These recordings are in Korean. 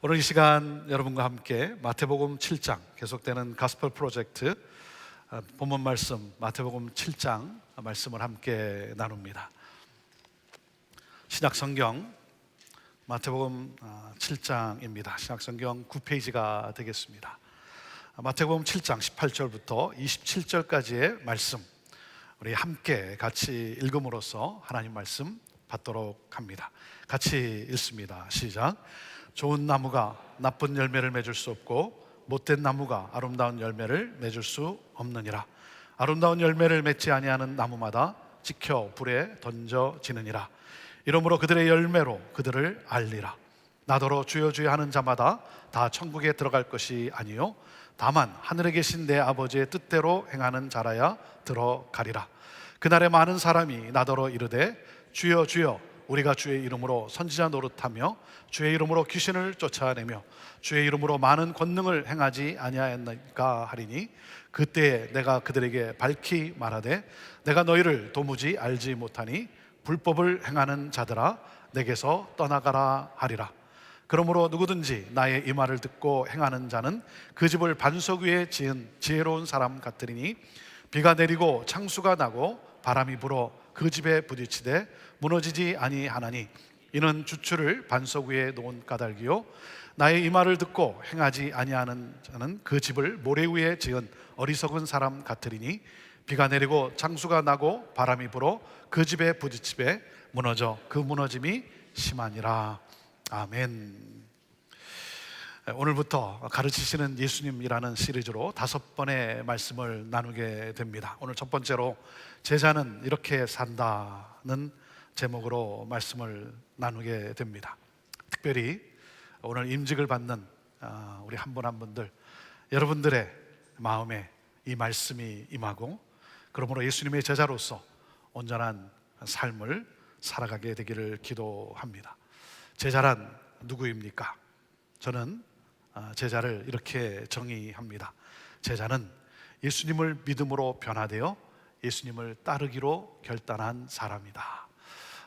오늘 이 시간 여러분과 함께 마태복음 7장 계속되는 가스펠 프로젝트 본문 말씀 마태복음 7장 말씀을 함께 나눕니다. 신약성경 마태복음 7장입니다. 신약성경 9페이지가 되겠습니다. 마태복음 7장 18절부터 27절까지의 말씀 우리 함께 같이 읽음으로써 하나님 말씀 받도록 합니다. 같이 읽습니다. 시작. 좋은 나무가 나쁜 열매를 맺을 수 없고 못된 나무가 아름다운 열매를 맺을 수 없느니라. 아름다운 열매를 맺지 아니하는 나무마다 찍혀 불에 던져지느니라. 이러므로 그들의 열매로 그들을 알리라. 나더러 주여 주여 하는 자마다 다 천국에 들어갈 것이 아니요 다만 하늘에 계신 내 아버지의 뜻대로 행하는 자라야 들어가리라. 그날에 많은 사람이 나더러 이르되 주여 주여 우리가 주의 이름으로 선지자 노릇하며 주의 이름으로 귀신을 쫓아내며 주의 이름으로 많은 권능을 행하지 아니하였나이까 하리니 그때에 내가 그들에게 밝히 말하되 내가 너희를 도무지 알지 못하니 불법을 행하는 자들아 내게서 떠나가라 하리라. 그러므로 누구든지 나의 이 말을 듣고 행하는 자는 그 집을 반석 위에 지은 지혜로운 사람 같으리니 비가 내리고 창수가 나고 바람이 불어 그 집에 부딪히되 무너지지 아니하나니 이는 주추를 반석 위에 놓은 까닭이요 나의 이 말을 듣고 행하지 아니하는 자는 그 집을 모래 위에 지은 어리석은 사람 같으리니 비가 내리고 창수가 나고 바람이 불어 그 집에 부딪히되 무너져 그 무너짐이 심하니라. 아멘. 오늘부터 가르치시는 예수님이라는 시리즈로 5번의 말씀을 나누게 됩니다. 오늘 첫 번째로 제자는 이렇게 산다는 제목으로 말씀을 나누게 됩니다. 특별히 오늘 임직을 받는 우리 한 분 한 분들 여러분들의 마음에 이 말씀이 임하고 그러므로 예수님의 제자로서 온전한 삶을 살아가게 되기를 기도합니다. 제자란 누구입니까? 저는 제자를 이렇게 정의합니다. 제자는 예수님을 믿음으로 변화되어 예수님을 따르기로 결단한 사람이다.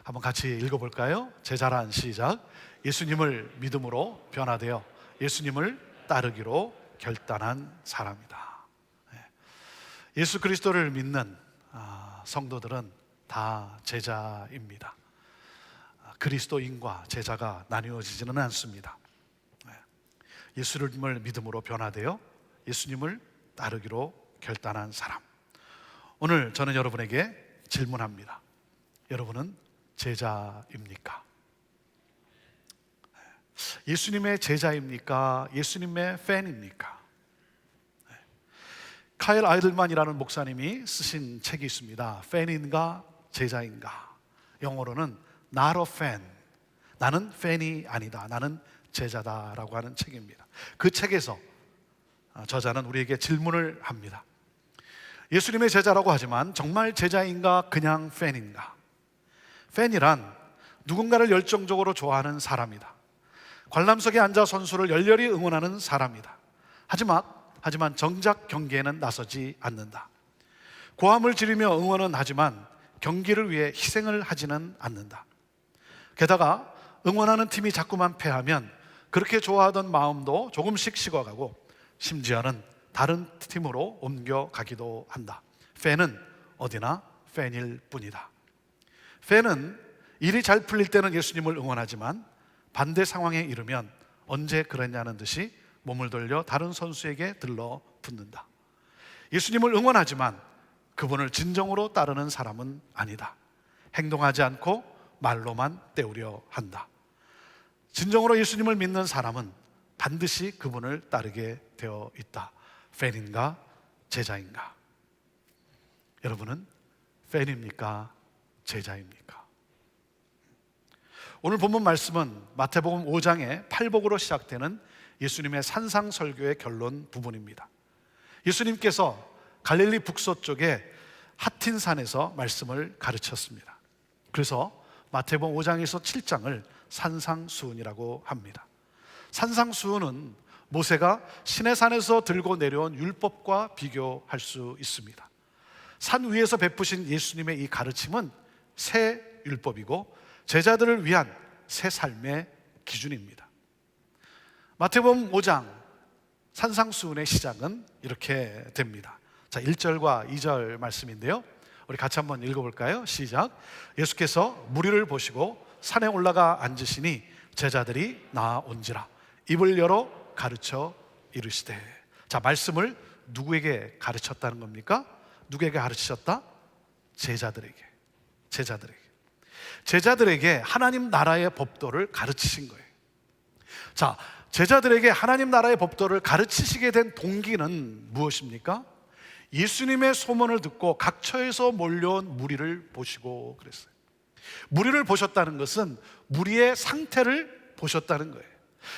한번 같이 읽어볼까요? 제자란 시작. 예수님을 믿음으로 변화되어 예수님을 따르기로 결단한 사람이다. 예수 그리스도를 믿는 성도들은 다 제자입니다. 그리스도인과 제자가 나뉘어지지는 않습니다. 예수님을 믿음으로 변화되어 예수님을 따르기로 결단한 사람. 오늘 저는 여러분에게 질문합니다. 여러분은 제자입니까? 예수님의 제자입니까? 예수님의 팬입니까? 카일 아이들만이라는 목사님이 쓰신 책이 있습니다. 팬인가 제자인가? 영어로는 Not a fan. 나는 팬이 아니다. 나는 제자다라고 하는 책입니다. 그 책에서 저자는 우리에게 질문을 합니다. 예수님의 제자라고 하지만 정말 제자인가 그냥 팬인가? 팬이란 누군가를 열정적으로 좋아하는 사람이다. 관람석에 앉아 선수를 열렬히 응원하는 사람이다. 하지만 정작 경기에는 나서지 않는다. 고함을 지르며 응원은 하지만 경기를 위해 희생을 하지는 않는다. 게다가 응원하는 팀이 자꾸만 패하면 그렇게 좋아하던 마음도 조금씩 식어가고 심지어는 다른 팀으로 옮겨가기도 한다. 팬은 어디나 팬일 뿐이다. 팬은 일이 잘 풀릴 때는 예수님을 응원하지만 반대 상황에 이르면 언제 그랬냐는 듯이 몸을 돌려 다른 선수에게 들러붙는다. 예수님을 응원하지만 그분을 진정으로 따르는 사람은 아니다. 행동하지 않고 말로만 때우려 한다. 진정으로 예수님을 믿는 사람은 반드시 그분을 따르게 되어 있다. 팬인가 제자인가? 여러분은 팬입니까 제자입니까? 오늘 본문 말씀은 마태복음 5장의 팔복으로 시작되는 예수님의 산상설교의 결론 부분입니다. 예수님께서 갈릴리 북서쪽의 하틴산에서 말씀을 가르쳤습니다. 그래서 마태복음 5장에서 7장을 산상수훈이라고 합니다. 산상수훈은 모세가 시내산에서 들고 내려온 율법과 비교할 수 있습니다. 산 위에서 베푸신 예수님의 이 가르침은 새 율법이고 제자들을 위한 새 삶의 기준입니다. 마태복음 5장 산상수훈의 시작은 이렇게 됩니다. 자, 1절과 2절 말씀인데요, 우리 같이 한번 읽어볼까요? 시작. 예수께서 무리를 보시고 산에 올라가 앉으시니 제자들이 나아온지라 입을 열어 가르쳐 이르시되. 자, 말씀을 누구에게 가르쳤다는 겁니까? 누구에게 가르치셨다? 제자들에게 하나님 나라의 법도를 가르치신 거예요. 자, 제자들에게 하나님 나라의 법도를 가르치시게 된 동기는 무엇입니까? 예수님의 소문을 듣고 각처에서 몰려온 무리를 보시고 그랬어요. 무리를 보셨다는 것은 무리의 상태를 보셨다는 거예요.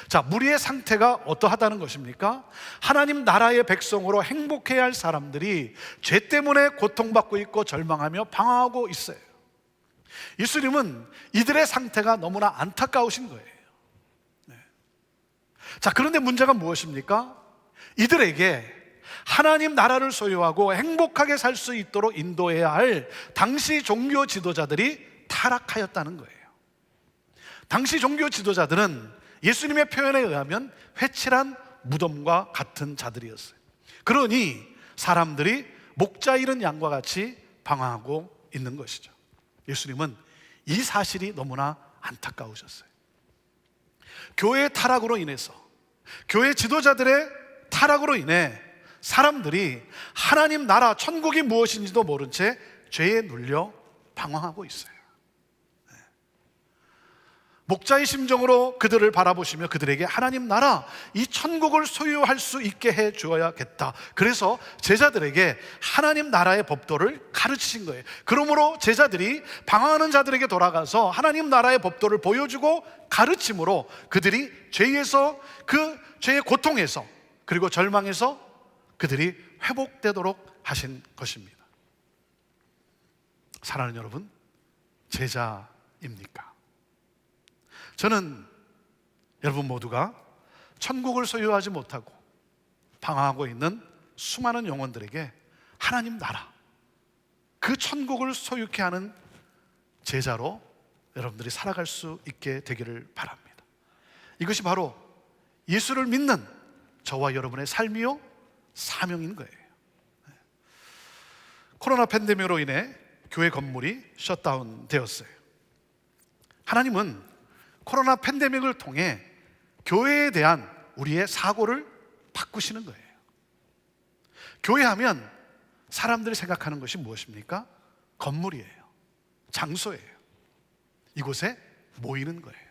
자, 무리의 상태가 어떠하다는 것입니까? 하나님 나라의 백성으로 행복해야 할 사람들이 죄 때문에 고통받고 있고 절망하며 방황하고 있어요. 예수님은 이들의 상태가 너무나 안타까우신 거예요. 자, 그런데 문제가 무엇입니까? 이들에게 하나님 나라를 소유하고 행복하게 살 수 있도록 인도해야 할 당시 종교 지도자들이 타락하였다는 거예요. 당시 종교 지도자들은 예수님의 표현에 의하면 회칠한 무덤과 같은 자들이었어요. 그러니 사람들이 목자 잃은 양과 같이 방황하고 있는 것이죠. 예수님은 이 사실이 너무나 안타까우셨어요. 교회의 타락으로 인해서, 교회 지도자들의 타락으로 인해 사람들이 하나님 나라, 천국이 무엇인지도 모른 채 죄에 눌려 방황하고 있어요. 목자의 심정으로 그들을 바라보시며 그들에게 하나님 나라, 이 천국을 소유할 수 있게 해 주어야겠다. 그래서 제자들에게 하나님 나라의 법도를 가르치신 거예요. 그러므로 제자들이 방황하는 자들에게 돌아가서 하나님 나라의 법도를 보여주고 가르침으로 그들이 죄에서, 그 죄의 고통에서, 그리고 절망에서 그들이 회복되도록 하신 것입니다. 사랑하는 여러분, 제자입니까? 저는 여러분 모두가 천국을 소유하지 못하고 방황하고 있는 수많은 영혼들에게 하나님 나라, 그 천국을 소유케 하는 제자로 여러분들이 살아갈 수 있게 되기를 바랍니다. 이것이 바로 예수를 믿는 저와 여러분의 삶이요 사명인 거예요. 코로나 팬데믹으로 인해 교회 건물이 셧다운 되었어요. 하나님은 코로나 팬데믹을 통해 교회에 대한 우리의 사고를 바꾸시는 거예요. 교회하면 사람들이 생각하는 것이 무엇입니까? 건물이에요. 장소예요. 이곳에 모이는 거예요.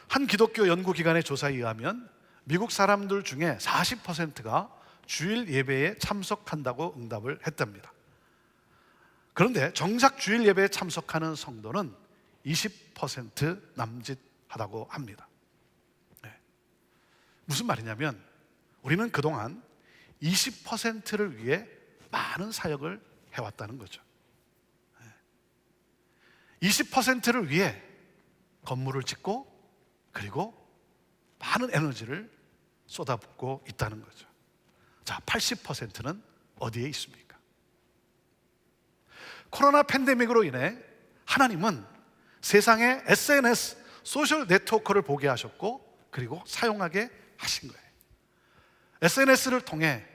한 기독교 연구기관의 조사에 의하면 미국 사람들 중에 40%가 주일 예배에 참석한다고 응답을 했답니다. 그런데 정작 주일 예배에 참석하는 성도는 20% 남짓하다고 합니다. 무슨 말이냐면 우리는 그동안 20%를 위해 많은 사역을 해왔다는 거죠. 20%를 위해 건물을 짓고 그리고 많은 에너지를 쏟아붓고 있다는 거죠. 자, 80%는 어디에 있습니까? 코로나 팬데믹으로 인해 하나님은 세상에 SNS, 소셜 네트워크를 보게 하셨고 그리고 사용하게 하신 거예요. SNS를 통해,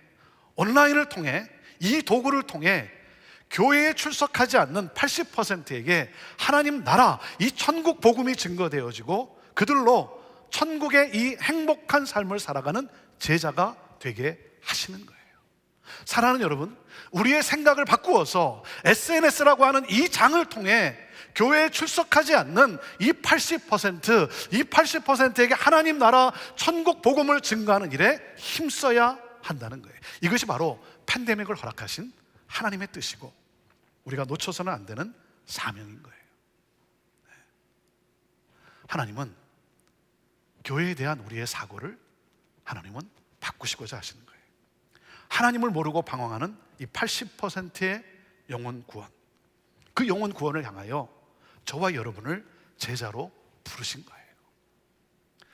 온라인을 통해, 이 도구를 통해 교회에 출석하지 않는 80%에게 하나님 나라, 이 천국 복음이 증거되어지고 그들로 천국의 이 행복한 삶을 살아가는 제자가 되게 하시는 거예요. 사랑하는 여러분, 우리의 생각을 바꾸어서 SNS라고 하는 이 장을 통해 교회에 출석하지 않는 이 80%에게 하나님 나라 천국 복음을 증거하는 일에 힘써야 한다는 거예요. 이것이 바로 팬데믹을 허락하신 하나님의 뜻이고 우리가 놓쳐서는 안 되는 사명인 거예요. 하나님은 교회에 대한 우리의 사고를 하나님은 바꾸시고자 하시는 거예요. 하나님을 모르고 방황하는 이 80%의 영혼 구원, 그 영혼 구원을 향하여 저와 여러분을 제자로 부르신 거예요.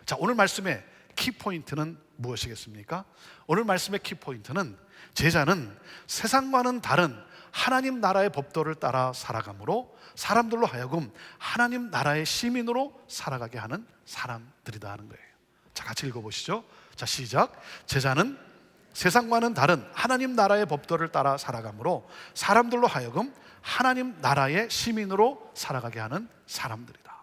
자, 오늘 말씀의 키포인트는 무엇이겠습니까? 오늘 말씀의 키포인트는 제자는 세상과는 다른 하나님 나라의 법도를 따라 살아가므로 사람들로 하여금 하나님 나라의 시민으로 살아가게 하는 사람들이다 하는 거예요. 자, 같이 읽어보시죠. 자, 시작. 제자는 세상과는 다른 하나님 나라의 법도를 따라 살아가므로 사람들로 하여금 하나님 나라의 시민으로 살아가게 하는 사람들이다.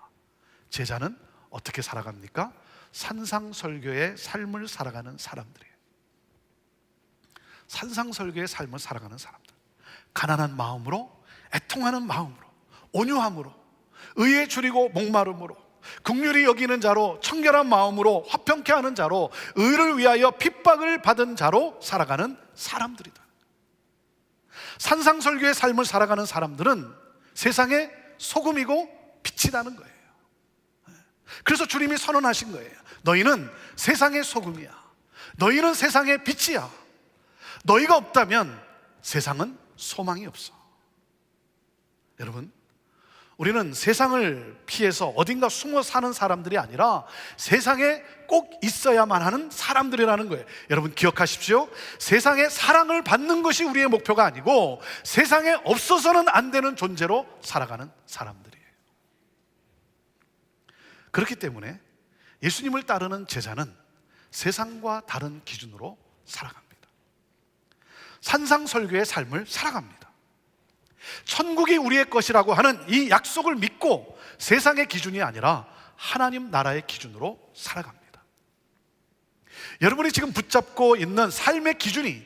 제자는 어떻게 살아갑니까? 산상설교의 삶을 살아가는 사람들이에요. 산상설교의 삶을 살아가는 사람들. 가난한 마음으로, 애통하는 마음으로, 온유함으로, 의에 줄이고 목마름으로, 긍휼히 여기는 자로, 청결한 마음으로, 화평케 하는 자로, 의를 위하여 핍박을 받은 자로 살아가는 사람들이다. 산상설교의 삶을 살아가는 사람들은 세상의 소금이고 빛이라는 거예요. 그래서 주님이 선언하신 거예요. 너희는 세상의 소금이야. 너희는 세상의 빛이야. 너희가 없다면 세상은 소망이 없어. 여러분, 우리는 세상을 피해서 어딘가 숨어 사는 사람들이 아니라 세상에 꼭 있어야만 하는 사람들이라는 거예요. 여러분 기억하십시오. 세상에 사랑을 받는 것이 우리의 목표가 아니고 세상에 없어서는 안 되는 존재로 살아가는 사람들이에요. 그렇기 때문에 예수님을 따르는 제자는 세상과 다른 기준으로 살아갑니다. 산상설교의 삶을 살아갑니다. 천국이 우리의 것이라고 하는 이 약속을 믿고 세상의 기준이 아니라 하나님 나라의 기준으로 살아갑니다. 여러분이 지금 붙잡고 있는 삶의 기준이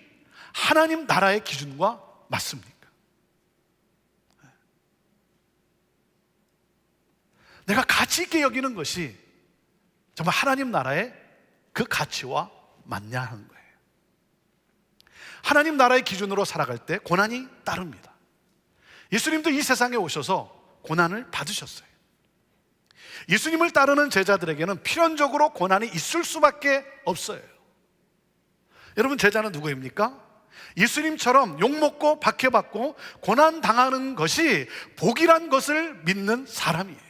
하나님 나라의 기준과 맞습니까? 내가 가치 있게 여기는 것이 정말 하나님 나라의 그 가치와 맞냐 하는 거예요. 하나님 나라의 기준으로 살아갈 때 고난이 따릅니다. 예수님도 이 세상에 오셔서 고난을 받으셨어요. 예수님을 따르는 제자들에게는 필연적으로 고난이 있을 수밖에 없어요. 여러분, 제자는 누구입니까? 예수님처럼 욕먹고 박해받고 고난당하는 것이 복이란 것을 믿는 사람이에요.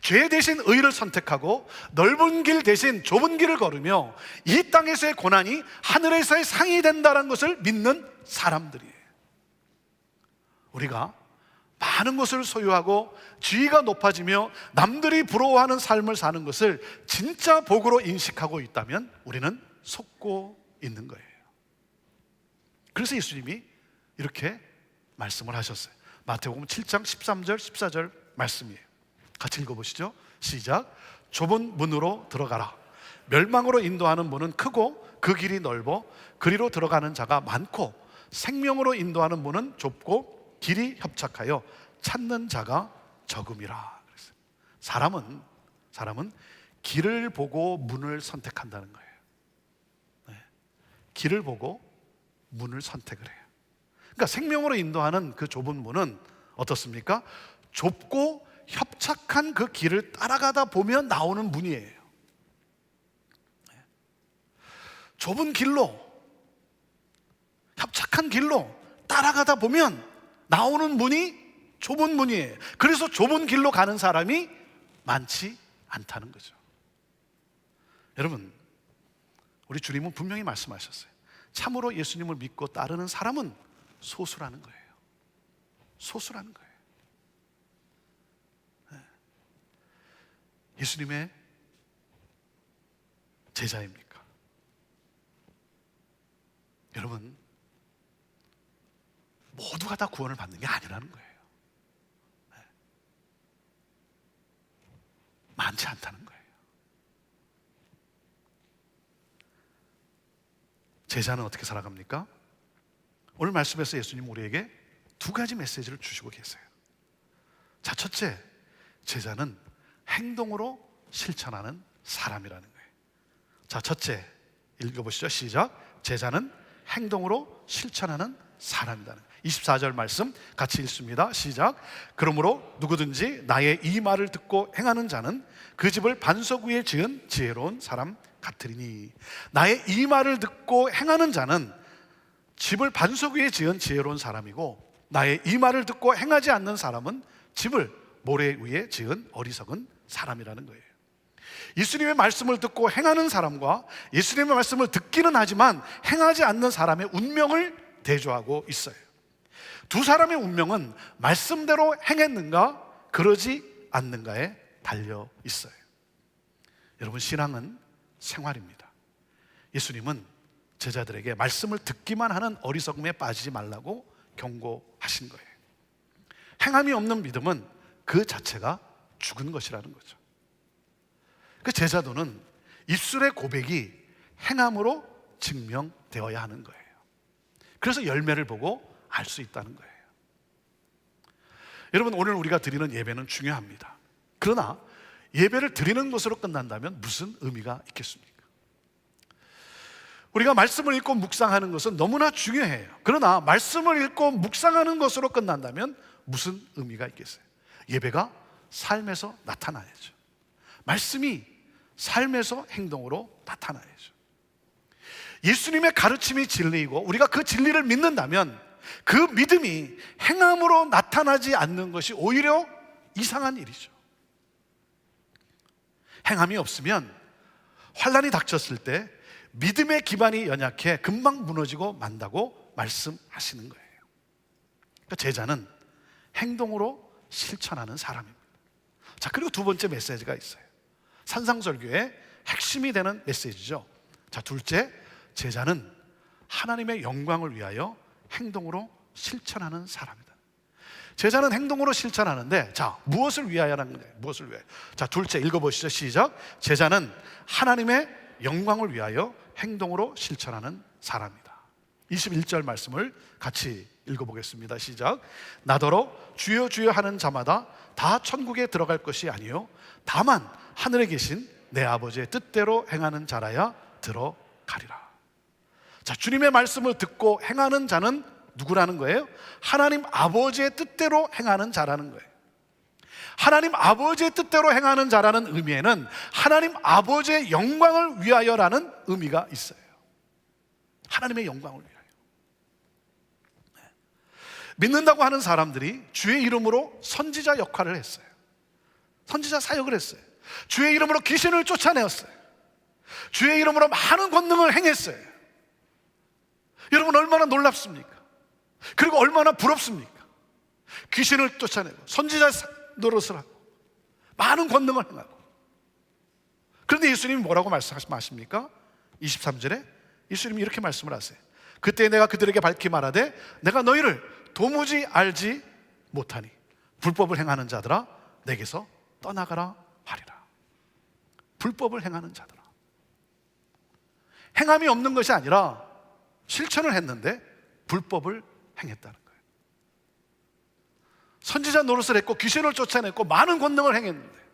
죄 대신 의를 선택하고 넓은 길 대신 좁은 길을 걸으며 이 땅에서의 고난이 하늘에서의 상이 된다는 것을 믿는 사람들이에요. 우리가 많은 것을 소유하고 지위가 높아지며 남들이 부러워하는 삶을 사는 것을 진짜 복으로 인식하고 있다면 우리는 속고 있는 거예요. 그래서 예수님이 이렇게 말씀을 하셨어요. 마태복음 7장 13절 14절 말씀이에요. 같이 읽어보시죠. 시작. 좁은 문으로 들어가라. 멸망으로 인도하는 문은 크고 그 길이 넓어 그리로 들어가는 자가 많고 생명으로 인도하는 문은 좁고 길이 협착하여 찾는 자가 적음이라. 사람은 길을 보고 문을 선택한다는 거예요. 네. 길을 보고 문을 선택을 해요. 그러니까 생명으로 인도하는 그 좁은 문은 어떻습니까? 좁고 협착한 그 길을 따라가다 보면 나오는 문이에요. 좁은 길로, 협착한 길로 따라가다 보면 나오는 문이 좁은 문이에요. 그래서 좁은 길로 가는 사람이 많지 않다는 거죠. 여러분, 우리 주님은 분명히 말씀하셨어요. 참으로 예수님을 믿고 따르는 사람은 소수라는 거예요. 소수라는 거예요. 예수님의 제자입니까? 여러분, 모두가 다 구원을 받는 게 아니라는 거예요. 많지 않다는 거예요. 제자는 어떻게 살아갑니까? 오늘 말씀에서 예수님 우리에게 두 가지 메시지를 주시고 계세요. 자, 첫째, 제자는 행동으로 실천하는 사람이라는 거예요. 자, 첫째 읽어보시죠. 시작. 제자는 행동으로 실천하는 사람이라는 거예요. 24절 말씀 같이 읽습니다. 시작. 그러므로 누구든지 나의 이 말을 듣고 행하는 자는 그 집을 반석 위에 지은 지혜로운 사람 같으리니. 나의 이 말을 듣고 행하는 자는 집을 반석 위에 지은 지혜로운 사람이고, 나의 이 말을 듣고 행하지 않는 사람은 집을 모래 위에 지은 어리석은 사람이라는 거예요. 예수님의 말씀을 듣고 행하는 사람과 예수님의 말씀을 듣기는 하지만 행하지 않는 사람의 운명을 대조하고 있어요. 두 사람의 운명은 말씀대로 행했는가 그러지 않는가에 달려 있어요. 여러분, 신앙은 생활입니다. 예수님은 제자들에게 말씀을 듣기만 하는 어리석음에 빠지지 말라고 경고하신 거예요. 행함이 없는 믿음은 그 자체가 죽은 것이라는 거죠. 그 제자도는 입술의 고백이 행함으로 증명되어야 하는 거예요. 그래서 열매를 보고 알 수 있다는 거예요. 여러분, 오늘 우리가 드리는 예배는 중요합니다. 그러나 예배를 드리는 것으로 끝난다면 무슨 의미가 있겠습니까? 우리가 말씀을 읽고 묵상하는 것은 너무나 중요해요. 그러나 말씀을 읽고 묵상하는 것으로 끝난다면 무슨 의미가 있겠어요? 예배가 삶에서 나타나야죠. 말씀이 삶에서 행동으로 나타나야죠. 예수님의 가르침이 진리이고 우리가 그 진리를 믿는다면 그 믿음이 행함으로 나타나지 않는 것이 오히려 이상한 일이죠. 행함이 없으면 환난이 닥쳤을 때 믿음의 기반이 연약해 금방 무너지고 만다고 말씀하시는 거예요. 그러니까 제자는 행동으로 실천하는 사람입니다. 자, 그리고 두 번째 메시지가 있어요. 산상설교의 핵심이 되는 메시지죠. 자, 둘째, 제자는 하나님의 영광을 위하여 행동으로 실천하는 사람이다. 제자는 행동으로 실천하는데, 자, 무엇을 위하여라는 거예요? 무엇을 위하여? 자, 둘째 읽어보시죠. 시작. 제자는 하나님의 영광을 위하여 행동으로 실천하는 사람이다. 21절 말씀을 같이 읽어보겠습니다. 시작. 나더러 주여 주여 하는 자마다 다 천국에 들어갈 것이 아니요 다만 하늘에 계신 내 아버지의 뜻대로 행하는 자라야 들어가리라. 자, 주님의 말씀을 듣고 행하는 자는 누구라는 거예요? 하나님 아버지의 뜻대로 행하는 자라는 거예요. 하나님 아버지의 뜻대로 행하는 자라는 의미에는 하나님 아버지의 영광을 위하여라는 의미가 있어요. 하나님의 영광을 위하여. 믿는다고 하는 사람들이 주의 이름으로 선지자 역할을 했어요. 선지자 사역을 했어요. 주의 이름으로 귀신을 쫓아내었어요. 주의 이름으로 많은 권능을 행했어요. 여러분, 얼마나 놀랍습니까? 그리고 얼마나 부럽습니까? 귀신을 쫓아내고 선지자 노릇을 하고 많은 권능을 행하고. 그런데 예수님이 뭐라고 말씀하십니까? 23절에 예수님이 이렇게 말씀을 하세요. 그때 내가 그들에게 밝히 말하되 내가 너희를 도무지 알지 못하니 불법을 행하는 자들아 내게서 떠나가라 하리라. 불법을 행하는 자들아. 행함이 없는 것이 아니라 실천을 했는데 불법을 행했다는 거예요. 선지자 노릇을 했고 귀신을 쫓아냈고 많은 권능을 행했는데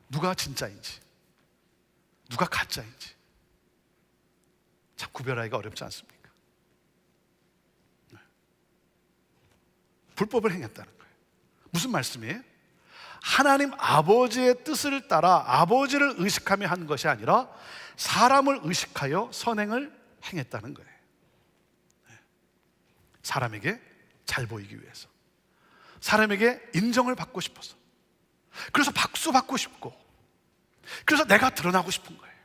누가 진짜인지 누가 가짜인지 참 구별하기가 어렵지 않습니까? 네. 불법을 행했다는 거예요. 무슨 말씀이에요? 하나님 아버지의 뜻을 따라 아버지를 의식하며 한 것이 아니라 사람을 의식하여 선행을 행했다는 거예요. 사람에게 잘 보이기 위해서, 사람에게 인정을 받고 싶어서, 그래서 박수 받고 싶고, 그래서 내가 드러나고 싶은 거예요.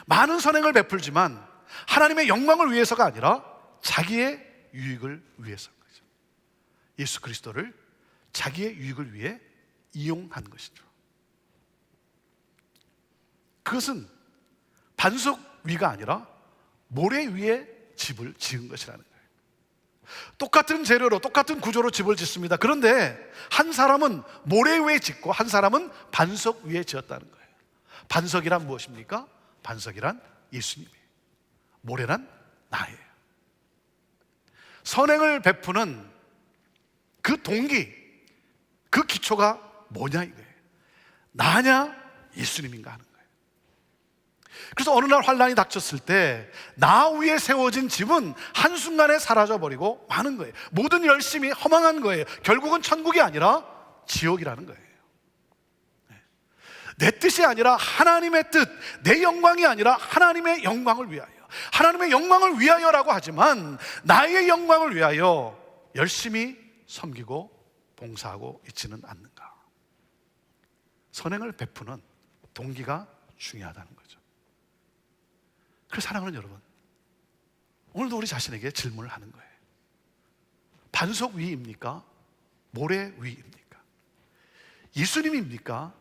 많은 선행을 베풀지만 하나님의 영광을 위해서가 아니라 자기의 유익을 위해서인 거죠. 예수 그리스도를 자기의 유익을 위해 이용한 것이죠. 그것은 반석 위가 아니라 모래 위에 집을 지은 것이라는 거예요. 똑같은 재료로 똑같은 구조로 집을 짓습니다. 그런데 한 사람은 모래 위에 짓고 한 사람은 반석 위에 지었다는 거예요. 반석이란 무엇입니까? 반석이란 예수님이에요. 모래란 나예요. 선행을 베푸는 그 동기, 그 기초가 뭐냐 이거예요. 나냐 예수님인가 하는 거예요. 그래서 어느 날 환난이 닥쳤을 때 나 위에 세워진 집은 한순간에 사라져버리고 마는 거예요. 모든 열심이 허망한 거예요. 결국은 천국이 아니라 지옥이라는 거예요. 내 뜻이 아니라 하나님의 뜻, 내 영광이 아니라 하나님의 영광을 위하여, 하나님의 영광을 위하여라고 하지만 나의 영광을 위하여 열심히 섬기고 봉사하고 있지는 않는가. 선행을 베푸는 동기가 중요하다는 거죠. 그래서 사랑하는 여러분, 오늘도 우리 자신에게 질문을 하는 거예요. 반석 위입니까? 모래 위입니까? 예수님입니까?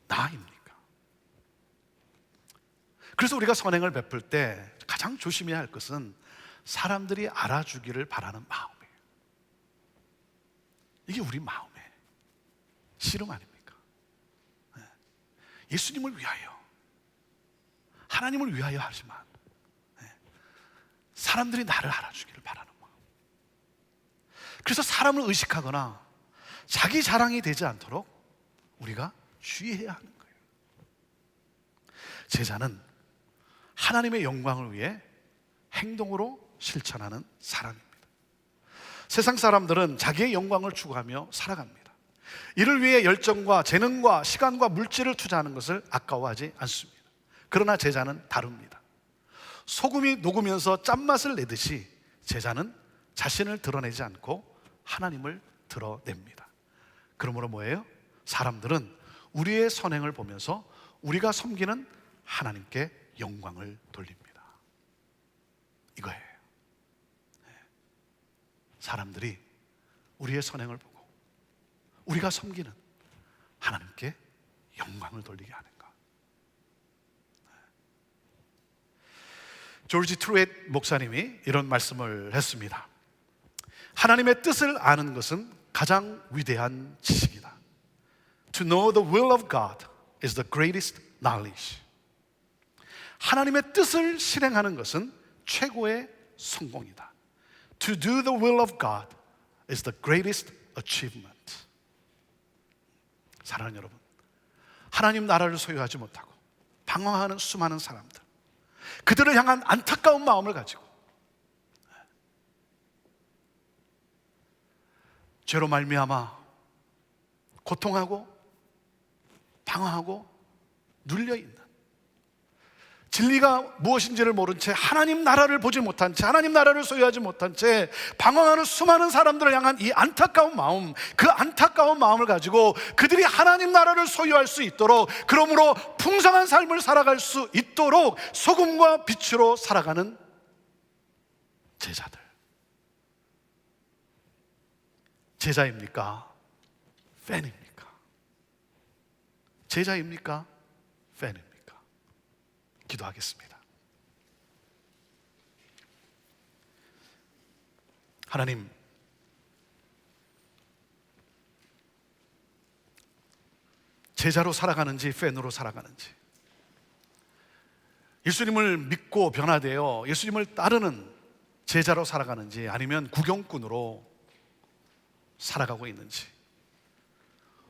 나입니까? 그래서 우리가 선행을 베풀 때 가장 조심해야 할 것은 사람들이 알아주기를 바라는 마음이에요. 이게 우리 마음의 씨름 아닙니까? 예수님을 위하여, 하나님을 위하여 하지만 사람들이 나를 알아주기를 바라는 마음. 그래서 사람을 의식하거나 자기 자랑이 되지 않도록 우리가 주의해야 하는 거예요. 제자는 하나님의 영광을 위해 행동으로 실천하는 사람입니다. 세상 사람들은 자기의 영광을 추구하며 살아갑니다. 이를 위해 열정과 재능과 시간과 물질을 투자하는 것을 아까워하지 않습니다. 그러나 제자는 다릅니다. 소금이 녹으면서 짠맛을 내듯이 제자는 자신을 드러내지 않고 하나님을 드러냅니다. 그러므로 뭐예요? 사람들은 우리의 선행을 보면서 우리가 섬기는 하나님께 영광을 돌립니다. 이거예요. 사람들이 우리의 선행을 보고 우리가 섬기는 하나님께 영광을 돌리게 하는 것. 조지 트루엣 목사님이 이런 말씀을 했습니다. 하나님의 뜻을 아는 것은 가장 위대한 지식이다. To know the will of God is the greatest knowledge. 하나님의 뜻을 실행하는 것은 최고의 성공이다. To do the will of God is the greatest achievement. 사랑하는 여러분, 하나님 나라를 소유하지 못하고 방황하는 수많은 사람들, 그들을 향한 안타까운 마음을 가지고 죄로 말미암아 고통하고 방황하고 눌려있는, 진리가 무엇인지를 모른 채 하나님 나라를 보지 못한 채, 하나님 나라를 소유하지 못한 채 방황하는 수많은 사람들을 향한 이 안타까운 마음, 그 안타까운 마음을 가지고 그들이 하나님 나라를 소유할 수 있도록, 그러므로 풍성한 삶을 살아갈 수 있도록 소금과 빛으로 살아가는 제자들. 제자입니까? 팬입니까? 제자입니까? 팬입니까? 기도하겠습니다. 하나님, 제자로 살아가는지 팬으로 살아가는지, 예수님을 믿고 변화되어 예수님을 따르는 제자로 살아가는지 아니면 구경꾼으로 살아가고 있는지,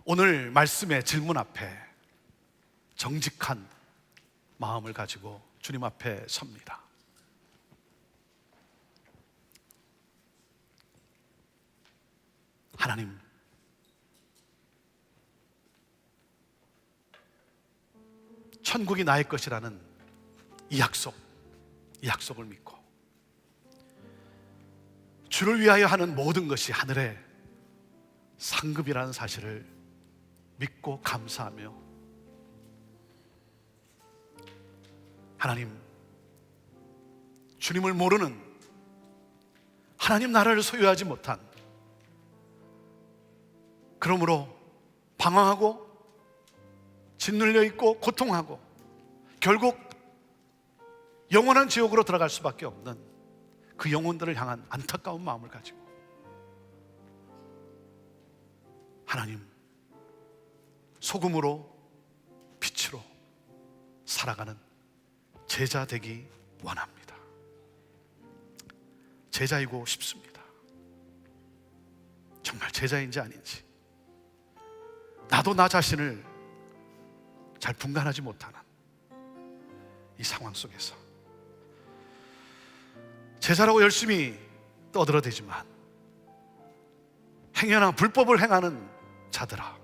오늘 말씀의 질문 앞에 정직한 마음을 가지고 주님 앞에 섭니다. 하나님, 천국이 나의 것이라는 이 약속을 믿고 주를 위하여 하는 모든 것이 하늘의 상급이라는 사실을 믿고 감사하며, 하나님, 주님을 모르는, 하나님 나라를 소유하지 못한, 그러므로 방황하고 짓눌려 있고 고통하고 결국 영원한 지옥으로 들어갈 수밖에 없는 그 영혼들을 향한 안타까운 마음을 가지고 하나님, 소금으로 빛으로 살아가는 제자 되기 원합니다. 제자이고 싶습니다. 정말 제자인지 아닌지, 나도 나 자신을 잘 분간하지 못하는 이 상황 속에서 제자라고 열심히 떠들어대지만 행여나 불법을 행하는 자들아,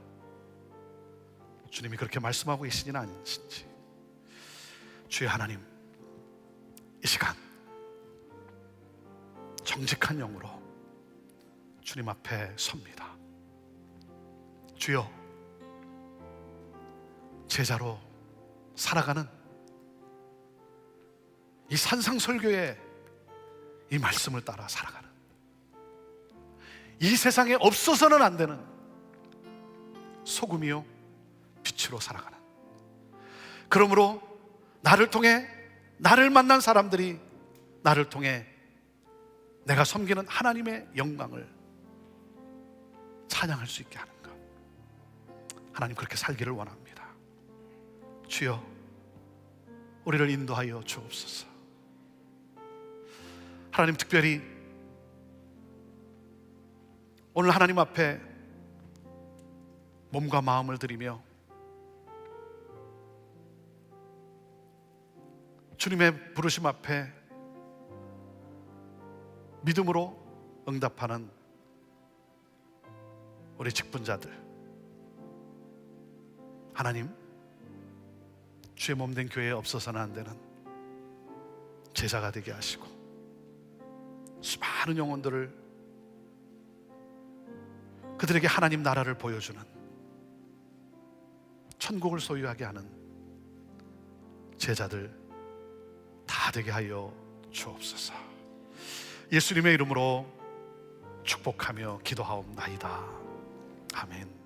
주님이 그렇게 말씀하고 계시지는 아닌지, 주의 하나님, 이 시간 정직한 영으로 주님 앞에 섭니다. 주여, 제자로 살아가는 이 산상설교의 이 말씀을 따라 살아가는, 이 세상에 없어서는 안 되는 소금이요 빛으로 살아가는, 그러므로 나를 통해, 나를 만난 사람들이 나를 통해 내가 섬기는 하나님의 영광을 찬양할 수 있게 하는 것, 하나님 그렇게 살기를 원합니다. 주여, 우리를 인도하여 주옵소서. 하나님, 특별히 오늘 하나님 앞에 몸과 마음을 드리며 주님의 부르심 앞에 믿음으로 응답하는 우리 직분자들, 하나님, 주의 몸된 교회에 없어서는 안 되는 제자가 되게 하시고 수많은 영혼들을, 그들에게 하나님 나라를 보여주는, 천국을 소유하게 하는 제자들 다 되게 하여 주옵소서. 예수님의 이름으로 축복하며 기도하옵나이다. 아멘.